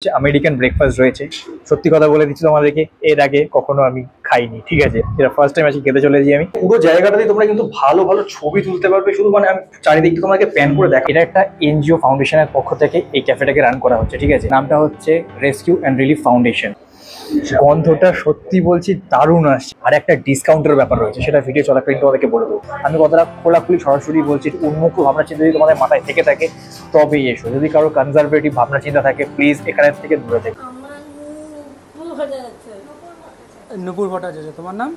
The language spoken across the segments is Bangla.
আমেরিকান ব্রেকফাস্ট রয়েছে। সত্যি কথা বলে দিচ্ছি তোমাদেরকে, এর আগে কখনো আমি খাইনি, ঠিক আছে? এটা ফার্স্ট টাইম আজকে খেতে চলেছি আমি। পুরো জায়গাটাতে তোমরা কিন্তু ভালো ভালো ছবি তুলতে পারবে, শুধু মানে আমি চারিদিকটা তোমাকে প্যান করে দেখা। এটা একটা এনজিও ফাউন্ডেশনের পক্ষ থেকে এই ক্যাফেটাকে রান করা হচ্ছে, ঠিক আছে? নামটা হচ্ছে রেস্কিউ অ্যান্ড রিলিফ ফাউন্ডেশন। গন্ধটা সত্যি বলছি দারুণ আসছে। আর একটা ডিসকাউন্টের ব্যাপার রয়েছে, সেটা ভিডিও চলাকালীন তোমাদেরকে বলে দেবো। আমি কথাটা খোলাখুলি সরাসরি বলছি, উন্মুক্ত ভাবনা চিন্তা যদি তোমাদের মাথায় থেকে থাকে তবেই এসো। যদি কারো কনজারভেটিভ ভাবনা চিন্তা থাকে প্লিজ এখানে থেকে দূরে থেকে। নুপুর ভট্টাচার্য। তোমার নাম?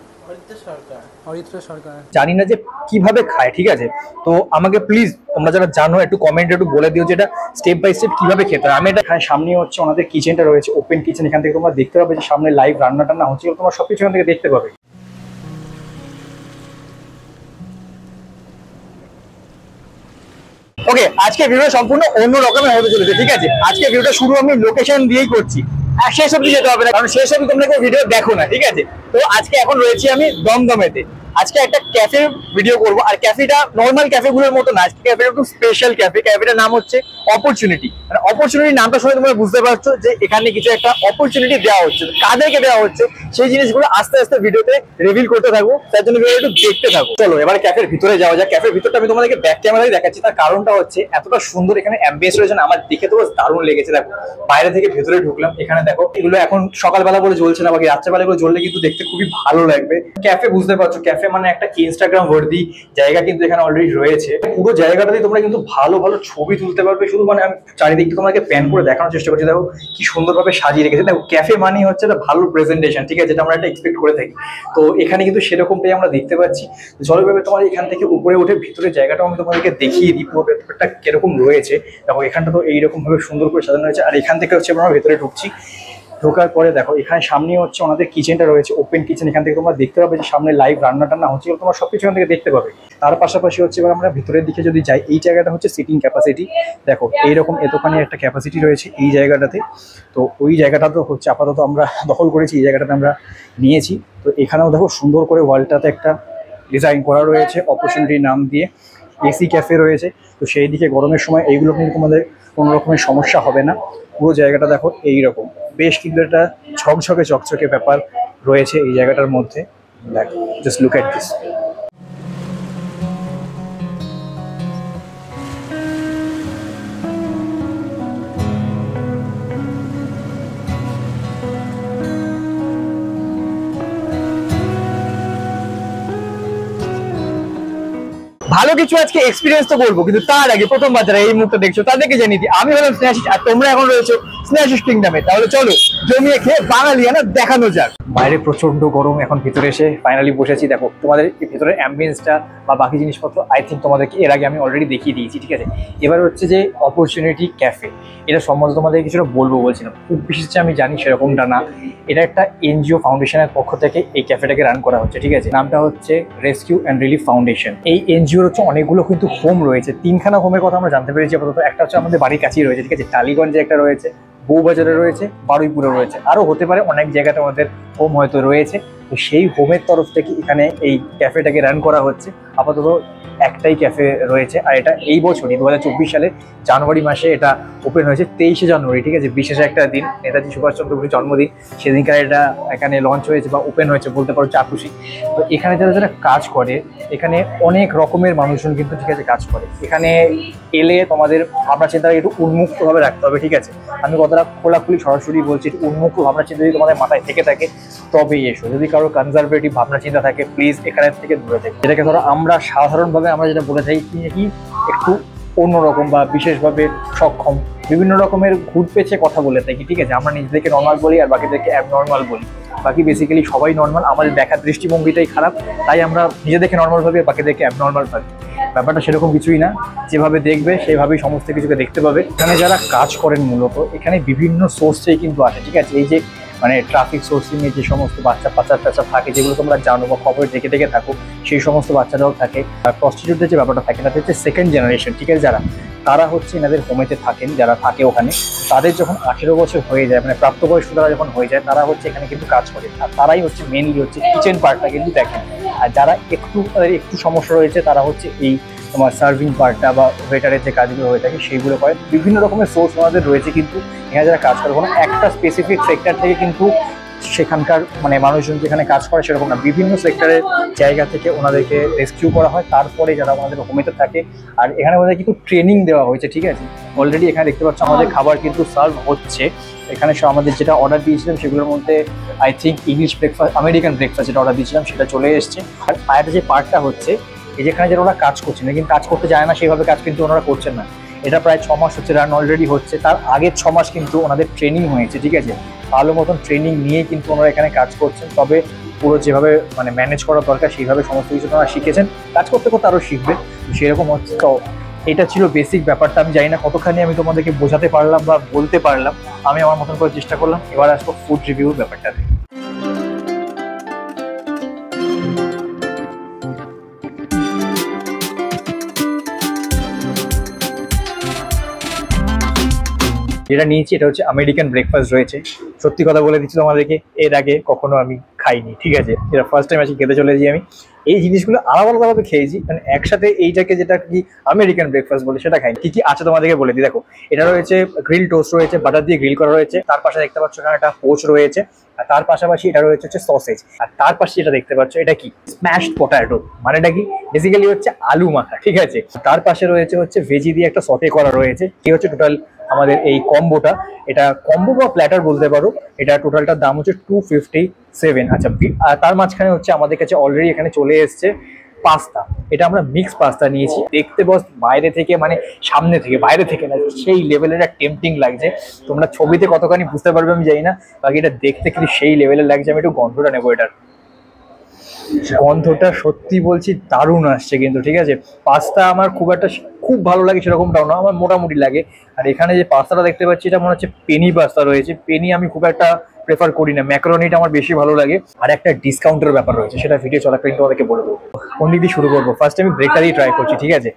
হরিত্র সরকার। জানি না যে কিভাবে খায়, ঠিক আছে? তো আমাকে প্লিজ তোমরা যারা জানো একটু কমেন্টে একটু বলে দিও যে এটা স্টেপ বাই স্টেপ কিভাবে খেতে হয়। আমি এটা এখানে সামনে হচ্ছে ওনাদের কিচেনটা রয়েছে, ওপেন কিচেন। এখান থেকে তোমরা দেখতে পাবে যে সামনে লাইভ রান্না টান্না হচ্ছে, তোমরা সবকিছু এখান থেকে দেখতে পাবে। ওকে, আজকে ভিডিও সম্পূর্ণ অন্য রকমের হতে চলেছে, ঠিক আছে? আজকে ভিডিওটা শুরু আমি লোকেশন দিয়েই করছি, আর শেষ অবধি যেতে হবে না, কারণ শেষ অবধি তোমরা কেউ ভিডিও দেখো না, ঠিক আছে? তো আজকে এখন রয়েছি আমি দমদমেতে। আজকে একটা ক্যাফে ভিডিও করব, আর ক্যাফেটা নর্মাল ক্যাফেগুলোর মতো না, আজকে ক্যাফেটা একটু স্পেশাল ক্যাফে। ক্যাফেটার নাম হচ্ছে অপরচুনিটি। মানে অপরচুনিটি নামটা শুনে তোমরা বুঝতে পারছো যে এখানে কিছু একটা অপরচুনিটি দেওয়া হচ্ছে। কাদেরকে দেওয়া হচ্ছে সেই জিনিসগুলো আস্তে আস্তে ভিডিওতে রিভিল করতে থাকবো, তার জন্য ভিডিও একটু দেখতে থাকো। চলো এবার ক্যাফের ভিতরে যাওয়া যায়। ক্যাফের ভিতরটা আমি তোমাদেরকে ব্যাক ক্যামেরায় দেখাচ্ছি, তার কারণটা হচ্ছে এতটা সুন্দর এখানে অ্যাম্বিয়েন্স রয়েছে না, আমার দেখে তো দারুণ লেগেছে। দেখো বাইরে থেকে ভেতরে ঢুকলাম, এখানে দেখো এগুলো এখন সকালবেলা বলে জ্বলছে না, বাকি রাত্রেবেলা করে জ্বললে কিন্তু দেখতে খুবই ভালো লাগবে। ক্যাফে বুঝতে পারছো, ক্যাফে মানে একটা ইনস্টাগ্রাম ওয়ার্দি জায়গা কিন্তু এখানে অলরেডি রয়েছে। পুরো জায়গাটাতে তোমরা কিন্তু ভালো ভালো ছবি তুলতে পারবে, শুধু মানে আমি চারিদিকটা তোমাকে প্যান করে দেখানোর চেষ্টা করছি। দেখো কি সুন্দরভাবে সাজিয়ে রেখেছে। দেখো ক্যাফে মানে হচ্ছে একটা ভালো প্রেজেন্টেশন, ঠিক আছে? যেটা আমরা একটা এক্সপেক্ট করে থাকি, তো এখানে কিন্তু সেরকমটাই আমরা দেখতে পাচ্ছি। জলভাবে তোমার এখান থেকে উপরে উঠে ভিতরের জায়গাটাও আমি তোমাদেরকে দেখিয়ে দিই পুরো ভেতরটা কিরকম রয়েছে। দেখো এখানটা তো এইরকম ভাবে সুন্দর করে সাজানো হয়েছে, আর এখান থেকে হচ্ছে আমরা ভেতরে ঢুকছি। ঢোকার পরে দেখো এখানে সামনে হচ্ছে ওনাদের কিচেনটা রয়েছে, ওপেন কিচেন। এখান থেকে তোমরা দেখতে পাবে যে সামনে লাইভ রান্না টান্না হচ্ছে, তোমরা সবকিছু এখান থেকে দেখতে পাবে। তার পাশাপাশি হচ্ছে এবার আমরা ভিতরের দিকে যদি যাই, এই জায়গাটা হচ্ছে সিটিং ক্যাপাসিটি। দেখো এইরকম এতখানি একটা ক্যাপাসিটি রয়েছে এই জায়গাটাতে। তো ওই জায়গাটা তো হচ্ছে আপাতত আমরা দখল করেছি, এই জায়গাটাতে আমরা নিয়েছি। তো এখানেও দেখো সুন্দর করে ওয়ালটাতে একটা ডিজাইন করা রয়েছে অপরচুনিটি নাম দিয়ে। এসি ক্যাফে রয়েছে, তো সেই দিকে গরমের সময় এইগুলো কিন্তু তোমাদের কোনো রকমের সমস্যা হবে না। পুরো জায়গাটা দেখো এইরকম বেশ কিন্তু একটা ঝকঝকে চকচকে ব্যাপার রয়েছে এই জায়গাটার মধ্যে। দেখো জাস্ট লুক এট দিস। ভালো কিছু আজকে এক্সপিরিয়েন্স তো করবো, কিন্তু তার আগে প্রথমবার যারা এই মুহূর্তে দেখছো তাদেরকে জানিয়ে দিই আমি হলাম স্নেহাশিস, আর তোমরা এখন রয়েছো স্নেহাশিস কিংডমে। তাহলে চলো জমিয়ে খেয়ে বাঙালিয়ানা দেখানো যাক। বাইরে প্রচন্ড গরম, এখন ভিতরে এসে ফাইনালি বসেছি। দেখো তোমাদের এই ভেতরের অ্যাম্বিয়েন্সটা বা বাকি জিনিসপত্র আই থিঙ্ক তোমাদেরকে এর আগে আমি অলরেডি দেখিয়ে দিয়েছি, ঠিক আছে? এবার হচ্ছে যে অপরচুনিটি ক্যাফে, এটা সম্বন্ধে তোমাদের কিছুটা বলছিলাম। খুব বিশেষ আমি জানি সেরকমটা না, এটা একটা এনজিও ফাউন্ডেশনের পক্ষ থেকে এই ক্যাফেটাকে রান করা হচ্ছে, ঠিক আছে? নামটা হচ্ছে রেস্কিউ অ্যান্ড রিলিফ ফাউন্ডেশন। এই এনজিওর হচ্ছে অনেকগুলো কিন্তু হোম রয়েছে, 3খানা হোমের কথা আমরা জানতে পেরেছি আপাতত। একটা হচ্ছে আমাদের বাড়ির কাছেই রয়েছে, ঠিক আছে? টালিগঞ্জে একটা রয়েছে, বউবাজারে রয়েছে, বারুইপুরে রয়েছে, আরও হতে পারে অনেক জায়গাতে আমাদের হোম হয়তো রয়েছে। তো সেই হোমের তরফ থেকে এখানে এই ক্যাফেটাকে রান করা হচ্ছে। আপাতত একটাই ক্যাফে রয়েছে, আর এটা এই বছরই 2024 সালে জানুয়ারি মাসে এটা ওপেন হয়েছে, 23শে জানুয়ারি, ঠিক আছে? বিশেষ একটা দিন, নেতাজি সুভাষচন্দ্র বসুর জন্মদিন, সেদিনকার এটা এখানে লঞ্চ হয়েছে বা ওপেন হয়েছে বলতে পারো চাকুশি। তো এখানে যারা যারা কাজ করে, এখানে অনেক রকমের মানুষজন কিন্তু, ঠিক আছে, কাজ করে। এখানে এলে তোমাদের ভাবনা চিন্তা একটু উন্মুক্তভাবে রাখতে হবে, ঠিক আছে? আমি কথাটা খোলাখুলি সরাসরি বলছি, উন্মুক্ত ভাবনা চিন্তা যদি তোমাদের মাথায় থেকে থাকে তবেই এসো। যদি কারো কনজারভেটিভ ভাবনা চিন্তা থাকে প্লিজ এখানে থেকে দূরে থেকে। যেটাকে ধরো আমরা সাধারণভাবে আমরা যেটা বলে থাকি কি একটু অন্যরকম বা বিশেষভাবে সক্ষম, বিভিন্ন রকমের ঘুর পেঁচে কথা বলে থাকি, ঠিক আছে? আমরা নিজেদেরকে নর্মাল বলি আর বাকিদেরকে অ্যাবনর্মাল বলি। বাকি বেসিক্যালি সবাই নর্মাল, আমাদের দেখার দৃষ্টিভঙ্গিটাই খারাপ, তাই আমরা নিজেদেরকে নর্মাল ভাবি আর বাকিদেরকে অ্যাবনর্মাল ভাবি। ব্যাপারটা সেরকম কিছুই না, যেভাবে দেখবে সেইভাবেই সমস্ত কিছুকে দেখতে পাবে। এখানে যারা কাজ করেন মূলত এখানে বিভিন্ন সোর্সেই কিন্তু আসে, ঠিক আছে? এই যে মানে ট্রাফিক সোর্সিংয়ে যে সমস্ত বাচ্চা টাচ্চা থাকে, যেগুলো তোমরা জানো বা খবরে দেখে থাকো, সেই সমস্ত বাচ্চারাও থাকে। আর প্রস্টিটিউটের যে ব্যাপারটা থাকে, তাতে হচ্ছে সেকেন্ড জেনারেশন, ঠিক আছে? তারা হচ্ছে এনাদের হোমেতে থাকেন, যারা থাকে ওখানে, তাদের যখন 18 বছর হয়ে যায়, মানে প্রাপ্তবয়স্ক তারা যখন হয়ে যায়, তারা হচ্ছে এখানে কিন্তু কাজ করে। আর তারাই হচ্ছে মেনলি হচ্ছে কিচেন পার্টটা কিন্তু দেখেন। আর যারা একটু সমস্যা রয়েছে তারা হচ্ছে এই তোমার সার্ভিং পার্টটা বা ওয়েটারের যে কাজগুলো হয়ে থাকে সেইগুলো করে। বিভিন্ন রকমের সোর্স ওনাদের রয়েছে, কিন্তু এখানে যারা কাজ করে কোনো একটা স্পেসিফিক সেক্টর থেকে কিন্তু সেখানকার মানে মানুষজন যেখানে কাজ করে সেরকম না, বিভিন্ন সেক্টরের জায়গা থেকে ওনাদেরকে রেস্কিউ করা হয়, তারপরে যারা আমাদের হোমেতে থাকে। আর এখানে ওদের কিন্তু ট্রেনিং দেওয়া হয়েছে, ঠিক আছে। অলরেডি এখানে দেখতে পাচ্ছ আমাদের খাবার কিন্তু সার্ভ হচ্ছে। এখানে আমাদের যেটা অর্ডার দিয়েছিলাম সেগুলোর মধ্যে I think English breakfast, American breakfast যেটা অর্ডার দিয়েছিলাম সেটা চলে এসছে। আর আরেকটা যে পার্টটা হচ্ছে, এই যেখানে যারা ওরা কাজ করছে না, কিন্তু কাজ করতে যায় না সেইভাবে কাজ কিন্তু ওনারা করছেন না। এটা প্রায় 6 মাস হচ্ছে রান অলরেডি হচ্ছে। তার আগের 6 মাস কিন্তু ওনাদের ট্রেনিং হয়েছে, ঠিক আছে। ভালো মতন ট্রেনিং নিয়ে কিন্তু ওনারা এখানে কাজ করছেন। তবে পুরো যেভাবে মানে ম্যানেজ করা দরকার সেইভাবে সমস্ত কিছু ওনারা শিখেছেন। কাজ করতে করতে আরও শিখবে, সেরকম হচ্ছে। তো এটা ছিল বেসিক ব্যাপারটা। আমি জানি না কতখানি আমি তোমাদেরকে বোঝাতে পারলাম বা বলতে পারলাম, আমি আমার মতন করে চেষ্টা করলাম। এবার আসবো ফুড রিভিউর ব্যাপারটাতে। যেটা নিয়েছি এটা হচ্ছে আমেরিকান ব্রেকফাস্ট রয়েছে। সত্যি কথা বলে দিচ্ছি তোমাদেরকে, এর আগে কখনো আমি খাইনি, ঠিক আছে। এটা ফার্স্ট টাইম আজকে খেতে চলেছি আমি। এই জিনিসগুলো আলাদা আলাদাভাবে খেয়েছি, মানে একসাথে এইটাকে যেটা কি আমেরিকান ব্রেকফাস্ট বলে সেটা খাইনি। কি কি আছে তোমাদেরকে বলে দিই। দেখো, এটা রয়েছে গ্রিল টোস্ট রয়েছে, বাটার দিয়ে গ্রিল করা রয়েছে। তার পাশে দেখতে পাচ্ছ এখানে একটা পোচ রয়েছে, আর তার পাশাপাশি এটা রয়েছে হচ্ছে সসেজ। আর তার পাশে যেটা দেখতে পাচ্ছ এটা কি স্ম্যাশড পটাটো, মানেটা কি বেসিক্যালি হচ্ছে আলু মাখা, ঠিক আছে। তার পাশে রয়েছে হচ্ছে ভেজি দিয়ে একটা সতে করা রয়েছে। কি হচ্ছে টোটাল আমাদের এই কম্বোটা, এটা কম্বো বা প্ল্যাটার বলতে পারো। এটা টোটালটার দাম হচ্ছে 257। আচ্ছা, তার মাঝখানে হচ্ছে আমাদের কাছে অলরেডি এখানে চলে এসছে পাস্তা। এটা আমরা মিক্স পাস্তা নিয়েছি। দেখতে বস বাইরে থেকে মানে সামনে থেকে বাইরে থেকে না, সেই লেভেলের একটা টেম্পটিং লাগছে। তোমরা ছবিতে কতখানি বুঝতে পারবে আমি জানি না, বাকি এটা দেখতে কিন্তু সেই লেভেলের লাগছে। আমি একটু গন্ধটা নেবো, এটার গন্ধটা সত্যি বলছি দারুণ আসছে কিন্তু, ঠিক আছে। পাস্তা আমার খুব ভালো লাগে সেরকমটাও না, আমার মোটামুটি লাগে। আর এখানে যে পাস্তাটা দেখতে পাচ্ছি এটা মনে হচ্ছে পেনি পাস্তা রয়েছে। পেনি আমি খুব একটা প্রেফার করি না, ম্যাকারনিটা আমার বেশি ভালো লাগে। আর একটা ডিসকাউন্টের ব্যাপার রয়েছে, সেটা ভিডিও চলাকালীন তোমাদেরকে বলে দেবো। কোন দিক দিয়ে শুরু করবো? ফার্স্ট আমি ব্রেকটা দিয়ে ট্রাই করছি, ঠিক আছে।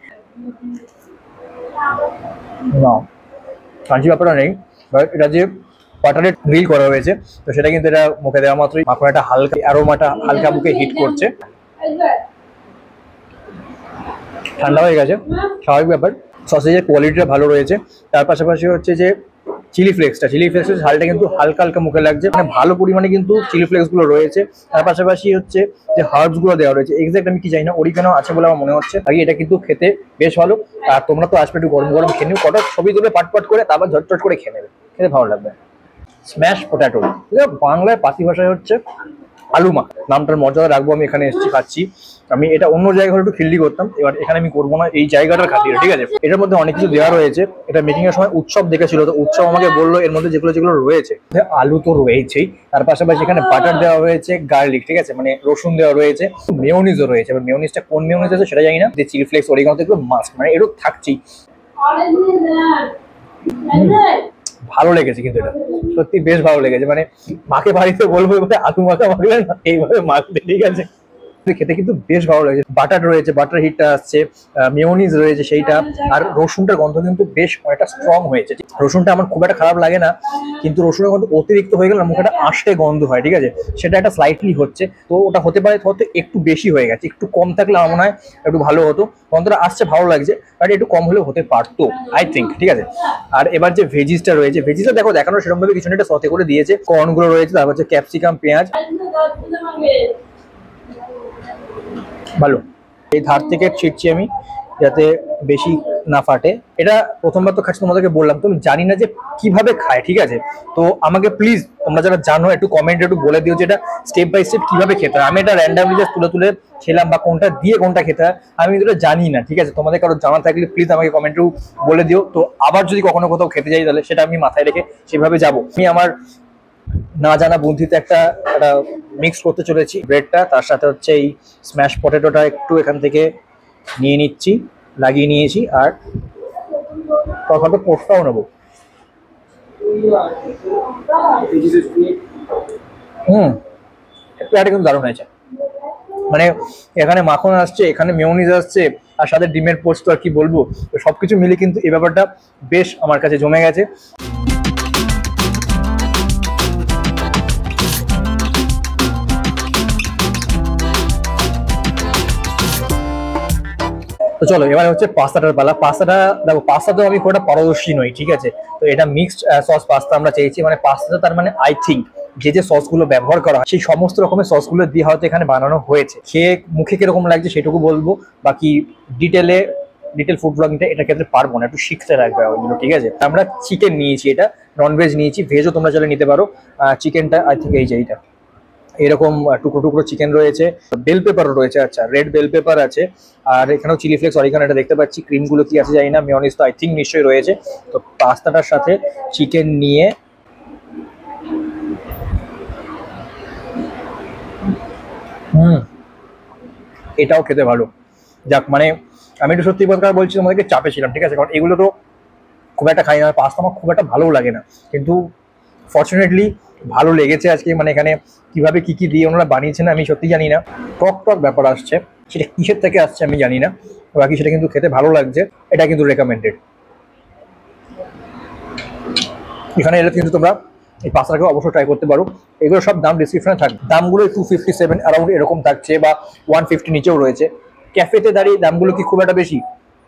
না, কাঞ্চি ব্যাপারটা নেই, বাট এটা যে বাটারে গ্রিল করা হয়েছে, তো সেটা কিন্তু এটা মুখে দেওয়া মাত্রই মাখনটা হালকা অ্যারোমাটা হালকা মুখে হিট করছে। ঠান্ডা হয়ে গেছে, স্বাভাবিক ব্যাপার। সসেজের কোয়ালিটিটা ভালো রয়েছে। তার পাশাপাশি হচ্ছে যে চিলি ফ্লেক্সের ঝালটা কিন্তু হালকা হালকা মুখে লাগছে, মানে ভালো পরিমাণে কিন্তু চিলি ফ্লেক্সগুলো রয়েছে। তার পাশাপাশি হচ্ছে যে হার্বসগুলো দেওয়া রয়েছে, এক্সাক্ট আমি কি জানি না, অরিগানো আছে বলে আমার মনে হচ্ছে। আগে এটা কিন্তু খেতে বেশ ভালো। আর তোমরা তো আসবে একটু গরম গরম খেয়ে নিও, কটা ছবি তুলে পাট করে তারপর ঝটঝট করে খেয়ে নেবে, খেতে ভালো লাগবে। স্ম্যাশ পটাটো, বাংলায় পাতি ভাষায় হচ্ছে আলু মাখা। নামটার মর্যাদা রাখবো, আমি এখানে এসেছি খাচ্ছি। আমি এটা অন্য জায়গায় একটু খিল্লি করতাম, এবার এখানে আমি করবো না, এই জায়গাটার খাতিরে, ঠিক আছে। এটার মধ্যে অনেক কিছু দেওয়া রয়েছে। এটা মেকিং এর সময় উৎসব দেখেছিল, তো উৎসব আমাকে বললো এর মধ্যে যেগুলো রয়েছে, আলু তো রয়েছেই, তার পাশাপাশি এখানে বাটার দেওয়া হয়েছে, গার্লিক, ঠিক আছে, মানে রসুন দেওয়া রয়েছে, মেয়োনিজও রয়েছে। এবার মেয়োনিজটা কোন মেয়োনিজ আছে সেটা জানি না। যে চিলি ফ্লেক্স অরিগানো তো মাস্ট, মানে এরও থাকছেই। ভালো লেগেছে কিন্তু এটা সত্যি বেশ ভালো লেগেছে। মানে মাকে বাড়িতে বলবো এভাবে আলু মাখা মাখলে না, এইভাবে মাখলে, ঠিক আছে। খেতে কিন্তু বেশ ভালো লাগছে। বাটার রয়েছে, বাটার হিটটা আসছে, মেয়োনিজ রয়েছে সেইটা। আর রসুনটার গন্ধ কিন্তু বেশ অনেকটা স্ট্রং হয়েছে। রসুনটা আমার খুব একটা খারাপ লাগে না, কিন্তু রসুনের গন্ধ অতিরিক্ত হয়ে গেলে মুখে একটা আষ্টে গন্ধ হয়, ঠিক আছে। সেটা একটা স্লাইটলি হচ্ছে, তো ওটা হতে পারে হয়তো একটু বেশি হয়ে গেছে। একটু কম থাকলে আমার মনে হয় একটু ভালো হতো। গন্ধটা আসছে, ভালো লাগছে, বাট একটু কম হলেও হতে পারতো আই থিঙ্ক, ঠিক আছে। আর এবার যে ভেজিসটা রয়েছে, ভেজিসটা দেখো দেখানো সেরকম ভাবে কিছু একটা সতে করে দিয়েছে। কর্নগুলো রয়েছে, তারপর হচ্ছে ক্যাপসিকাম, পেঁয়াজ, ভালো। এই ধার থেকে ছিটছি আমি যাতে বেশি না ফাটে। এটা প্রথমবার তো খাচ্ছি, তোমাদেরকে বললাম তো আমি জানি না যে কিভাবে খায়, ঠিক আছে। তো আমাকে প্লিজ তোমরা যারা জানো একটু কমেন্টে একটু বলে দিও যে এটা স্টেপ বাই স্টেপ কিভাবে খেতে হয়। আমি এটা র্যান্ডামলি জাস্ট তুলে খেলাম, বা কোনটা দিয়ে কোনটা খেতে হয় আমি এটা জানি না, ঠিক আছে। তোমাদের কারো জানা থাকলে প্লিজ আমাকে কমেন্টেও বলে দিও। তো আবার যদি কখনো কোথাও খেতে যাই তাহলে সেটা আমি মাথায় রেখে সেভাবে যাবো। আমি আমার না জানা বুদ্ধিতে একটা মিক্স করতে চলেছি ব্রেডটা, তার সাথে হচ্ছে এই স্ম্যাশ পটেটোটা একটু এখান থেকে নিয়ে নিচ্ছি, লাগিয়ে নিয়েছি। আর তখন পোস্টটাও নেবো। এটা কিন্তু দারুণ হয়েছে, মানে এখানে মাখন আসছে, এখানে মেয়োনিজ আসছে, আর সাথে ডিমের পোস্ট, আর কি বলবো। সবকিছু মিলে কিন্তু এই ব্যাপারটা বেশ আমার কাছে জমে গেছে। তো তো চলো এবার হচ্ছে পাস্তাটার পালা। পাস্তাটা দেখো, পাস্তা তো আমি খুব একটা পারদর্শী নই, ঠিক আছে। তো এটা মিক্সড সস পাস্তা আমরা চেয়েছি, মানে পাস্তাটা তার মানে আই থিঙ্ক যে সসগুলো ব্যবহার করা হয় সেই সমস্ত রকমের সসগুলো দিয়ে হয়তো এখানে বানানো হয়েছে। খেয়ে মুখে কিরকম লাগছে সেটুকু বলবো, বাকি ডিটেল ফুড ব্লগিংটা এটা ক্ষেত্রে পারবো না, একটু শিখতে লাগবে ওইগুলো, ঠিক আছে। আমরা চিকেন নিয়েছি, এটা ননভেজ নিয়েছি, ভেজও তোমরা চাইলে নিতে পারো। চিকেনটা আই থিঙ্ক এই যে এইটা এরকম টুকরো টুকরো চিকেন রয়েছে, বেল পেপারও রয়েছে, আচ্ছা রেড বেল পেপার আছে, আর এখানেও চিলি ফ্লেক্স অরিগানো এটা দেখতে পাচ্ছি। ক্রিমগুলো কি আছে জানি না, মেয়োনিজ তো আই থিঙ্ক নিশ্চয়ই রয়েছে। তো পাস্তাটার সাথে চিকেন নিয়ে এটাও খেতে ভালো। যাক, মানে আমি একটু সত্যি কথা বলছি, তোমাদেরকে চাপে ছিলাম, ঠিক আছে, কারণ এগুলো তো খুব একটা খাই না, পাস্তা আমার খুব একটা ভালোও লাগে না, কিন্তু ফর্চুনেটলি ভালো লেগেছে আজকে। মানে এখানে কিভাবে কি কি দিয়ে ওনারা বানিয়েছেন আমি সত্যি জানি না, টক টক ব্যাপার আসছে, সেটা কিসের থেকে আসছে আমি জানি না, বাকি সেটা কিন্তু খেতে ভালো লাগছে, এটা কিন্তু রেকমেন্ডেড। এখানে এলে কিন্তু তোমরা এই পাস্তাটাকে অবশ্যই ট্রাই করতে পারো। এগুলো সব দাম ডিসক্রিপশনে থাকবে, দামগুলো 257 অ্যারাউন্ড এরকম থাকছে, বা 150 নিচেও রয়েছে। ক্যাফেতে দাঁড়িয়ে দামগুলো কি খুব একটা বেশি?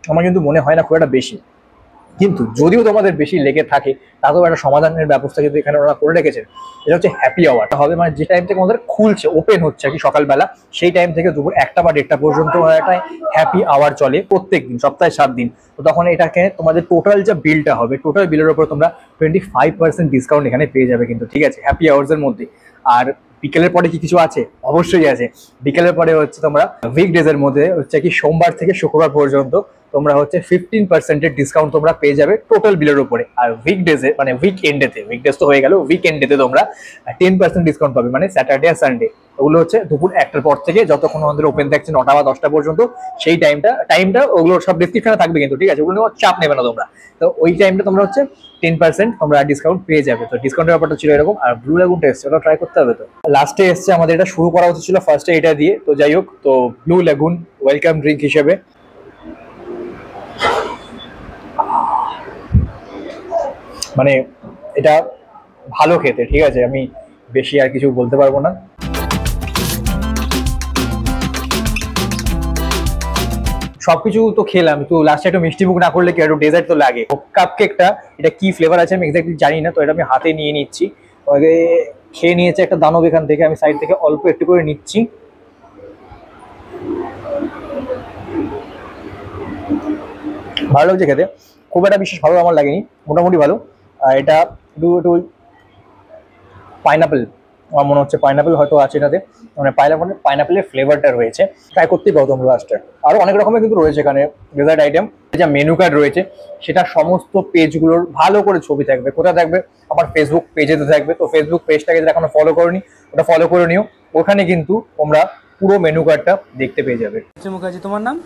আমার কিন্তু মনে হয় না খুব একটা বেশি, কিন্তু যদিও তোমাদের বেশি লেগে থাকে তাতেও একটা সমাধানের ব্যবস্থা কিন্তু এখানে ওরা করে রেখেছেন। এটা হচ্ছে হ্যাপি আওয়ারটা হবে, মানে যে টাইম থেকে আমাদের খুলছে, ওপেন হচ্ছে আর কি সকালবেলা, সেই টাইম থেকে দুপুর 1টা বা 1:30 পর্যন্ত একটা হ্যাপি আওয়ার চলে প্রত্যেক দিন, সপ্তাহে 7 দিন। তো তখন এটাকে তোমাদের টোটাল যে বিলটা হবে, টোটাল বিলের উপর তোমরা 25% ডিসকাউন্ট এখানে পেয়ে যাবে কিন্তু, ঠিক আছে, হ্যাপি আওয়ার্সের মধ্যে। আর বিকেলের পরে কি কিছু আছে? অবশ্যই আছে। বিকেলের পরে হচ্ছে তোমরা উইকডেজের মধ্যে হচ্ছে কি সোমবার থেকে শুক্রবার পর্যন্ত তোমরা হচ্ছে 15% ডিসকাউন্ট তোমরা পেয়ে যাবে টোটাল বিলের উপরে। আর উইকডেজে মানে উইকএন্ডেতে, উইকডেজ তো হয়ে গেল, উইকএন্ডেতে তোমরা 10% ডিসকাউন্ট পাবে, মানে স্যাটারডে আর সানডে। ওগুলো হচ্ছে দুপুর 1টার পর থেকে যতক্ষণ আমাদের ওপেন থাকছে 9টা বা 10টা পর্যন্ত, সেই টাইমটা ওগুলো সব ডিসক্রিপশনে থাকবে কিন্তু, ঠিক আছে, ওগুলো চাপ নেবে না তোমরা। তো ওই টাইমটা তোমরা হচ্ছে 10% তোমরা ডিসকাউন্ট পেয়ে যাবে। তো ডিসকাউন্টের ব্যাপারটা ছিল এরকম। আর ব্লু লেগুনটা এসছে, ওটা ট্রাই করতে হবে। তো লাস্টে এসছে, আমাদের এটা শুরু করা উচিত ছিল ফার্স্টে এটা দিয়ে, তো যাই হোক। তো ব্লু লেগুন ওয়েলকাম ড্রিঙ্ক হিসেবে মানে এটা ভালো খেতে, ঠিক আছে, আমি বেশি আর কিছু বলতে পারবো না। সবকিছু তো খেলাম, তো লাস্টে একটু মিষ্টি মুখ না করলে কি, একটু ডেজার্ট তো লাগে। কাপ কেকটা এটা কি ফ্লেভার আছে আমি এক্স্যাক্টলি জানি না, তো এটা আমি হাতে নিয়ে নিচ্ছি। খেয়ে নিয়েছে একটা দানব এখান থেকে, আমি সাইড থেকে অল্প একটু করে নিচ্ছি। ভালো লাগছে খেতে, খুব একটা বিশেষ ভালো আমার লাগেনি, মোটামুটি ভালো। আর এটা একটু একটু পাইনাপেল, আমার মনে হচ্ছে পাইনাপেল হয়তো আছে এটাতে, মানে পাইনাপেলের ফ্লেভারটা রয়েছে। ট্রাই করতেই পারো তোমরা লাস্টে। আরও অনেক রকমের কিন্তু রয়েছে এখানে ডেজার্ট আইটেম, যা মেনু কার্ড রয়েছে সেটা সমস্ত পেজগুলোর ভালো করে ছবি থাকবে। কোথায় থাকবে? আমার ফেসবুক পেজেতে থাকবে। তো ফেসবুক পেজটাকে যারা এখনো ফলো করোনি ওটা ফলো করে নিও, ওখানে কিন্তু তোমরা পুরো মেনু কার্ডটা দেখতে পেয়ে যাবে। মুখার্জি, তোমার নাম?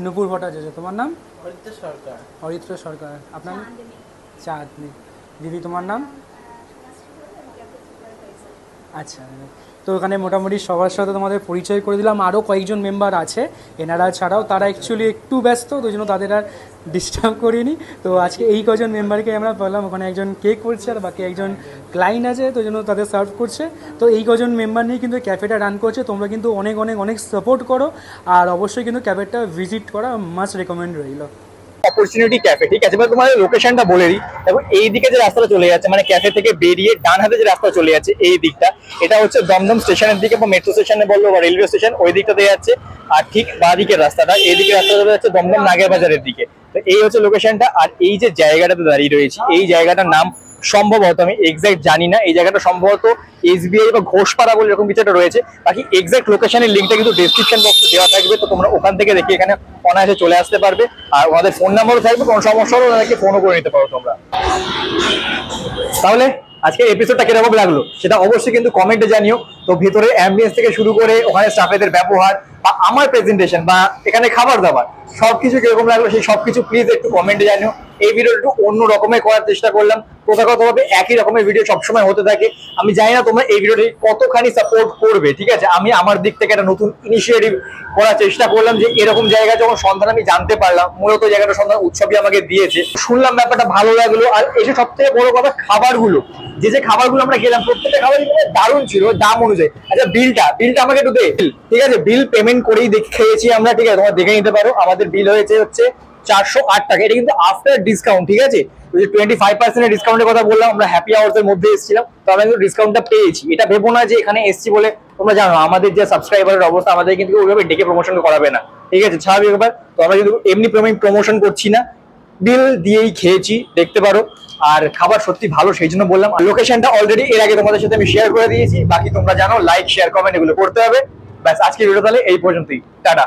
নুপুর ভট্টাচার্য। তোমার নাম? অরিত্র সরকার। অরিত্র সরকার। আপনার? চাঁদনি। দিদি তোমার নাম? আচ্ছা, তো এখানে মোটামুটি সবার সাথে তোমাদের পরিচয় করে দিলাম। আরও কয়েকজন মেম্বার আছে এনারা ছাড়াও, তারা অ্যাকচুয়ালি একটু ব্যস্ত, তো জন্য তাদের আর ডিস্টার্ব করিনি। তো আজকে এই কজন মেম্বারকে আমরা পেলাম, ওখানে একজন কেক করছে আর বাকি একজন ক্লায়েন্ট আছে, তো জন্য তাদের সার্ভ করছে। তো এই কজন মেম্বার নিয়ে কিন্তু ক্যাফেটা রান করছে। তোমরা কিন্তু অনেক অনেক অনেক সাপোর্ট করো, আর অবশ্যই কিন্তু ক্যাফেটা ভিজিট করা মাস্ট রেকমেন্ড রইল। অপরচুনিটি ক্যাফে, ঠিক আছে, এবার তোমাদের লোকেশনটা বলে দিই। দেখো এই দিকে যে রাস্তাটা চলে যাচ্ছে, মানে ক্যাফে থেকে বেরিয়ে ডান হাতে যে রাস্তা চলে যাচ্ছে এই দিকটা, এটা হচ্ছে দমদম স্টেশনের দিকে বা মেট্রো স্টেশনে বললো বা রেলওয়ে স্টেশন, ওই দিকটাতে যাচ্ছে। আর ঠিক বাঁ দিকের রাস্তাটা, এই দিকে রাস্তা চলে যাচ্ছে দমদম নাগের বাজারের দিকে। তো এই হচ্ছে লোকেশনটা। আর এই যে জায়গাটাতে দাঁড়িয়ে রয়েছি, এই জায়গাটার নাম সম্ভবত, আমি এক্সাক্ট জানি না, এই জায়গাটা সম্ভবত এসবিআই বা ঘোষপাড়া বলে এরকম কিছু একটা রয়েছে। বাকি এক্সাক্ট লোকেশনের লিঙ্কটা কিন্তু ডেসক্রিপশন বক্সে দেওয়া থাকবে, তো তোমরা ওখান থেকে দেখে এখানে অনায়াসে চলে আসতে পারবে। আর ওনাদের ফোন নাম্বারও থাকবে, কোনো সমস্যা হলে ওনাদেরকে ফোনও করে নিতে পারো তোমরা। তাহলে আজকে এপিসোডটা কিরকম লাগলো সেটা অবশ্যই কিন্তু কমেন্টে জানিও। তো ভেতরে অ্যাম্বিয়েন্স থেকে শুরু করে ওখানে স্টাফেদের ব্যবহার বা আমার প্রেজেন্টেশন বা এখানে খাবার দাবার সবকিছু কিরকম লাগলো সেই সবকিছু প্লিজ একটু কমেন্টে জানিও। এই ভিডিওটা একটু অন্য রকমের করার চেষ্টা করলাম, প্রথাগতভাবে একই রকমের ভিডিও সবসময় হতে থাকে। আমি জানি না তোমরা এই ভিডিওটি কতখানি সাপোর্ট করবে, ঠিক আছে। আমি আমার দিক থেকে একটা নতুন ইনিশিয়েটিভ করার চেষ্টা করলাম, যে এরকম জায়গা যখন সন্ধান আমি জানতে পারলাম, মূলত জায়গাটা সন্ধান উৎসবই আমাকে দিয়েছে, শুনলাম ব্যাপারটা ভালো লাগলো। আর এই যে সব থেকে বড় কথা, খাবারগুলো যে খাবারগুলো আমরা খেলাম প্রত্যেকটা খাবারই দারুণ ছিল দাম অনুযায়ী। আচ্ছা বিলটা আমাকে একটু দে, ঠিক আছে, বিল পেমেন্ট পেমেন্ট করেই খেয়েছি আমরা, ঠিক আছে, তোমরা দেখে নিতে পারো। আমাদের বিল হয়েছে হচ্ছে 408 টাকা, এটা কিন্তু আফটার ডিসকাউন্ট, ঠিক আছে। ওই যে 25% ডিসকাউন্টের কথা বললাম, আমরা হ্যাপি আওয়ার্স এর মধ্যে এসেছিলাম, তো আমরা কিন্তু ডিসকাউন্টটা পেয়েছি। এটা ভেবো না যে এখানে এসছি বলে, তোমরা জানো আমাদের যে সাবস্ক্রাইবারের অবস্থা, আমাদের কিন্তু ওইভাবে ডেকে প্রমোশন করাবে না, ঠিক আছে, স্বাভাবিক ব্যাপার। তো আমরা কিন্তু এমনি প্রমোশন করছি না, বিল দিয়েই খেয়েছি, দেখতে পারো। আর খাবার সত্যি ভালো, সেই জন্য বললাম। লোকেশনটা অলরেডি এর আগে তোমাদের সাথে আমি শেয়ার করে দিয়েছি, বাকি তোমরা জানো লাইক শেয়ার কমেন্ট এগুলো করতে হবে। ব্যাস, আজকে ভিডিও তাহলে এই পর্যন্তই, টাটা।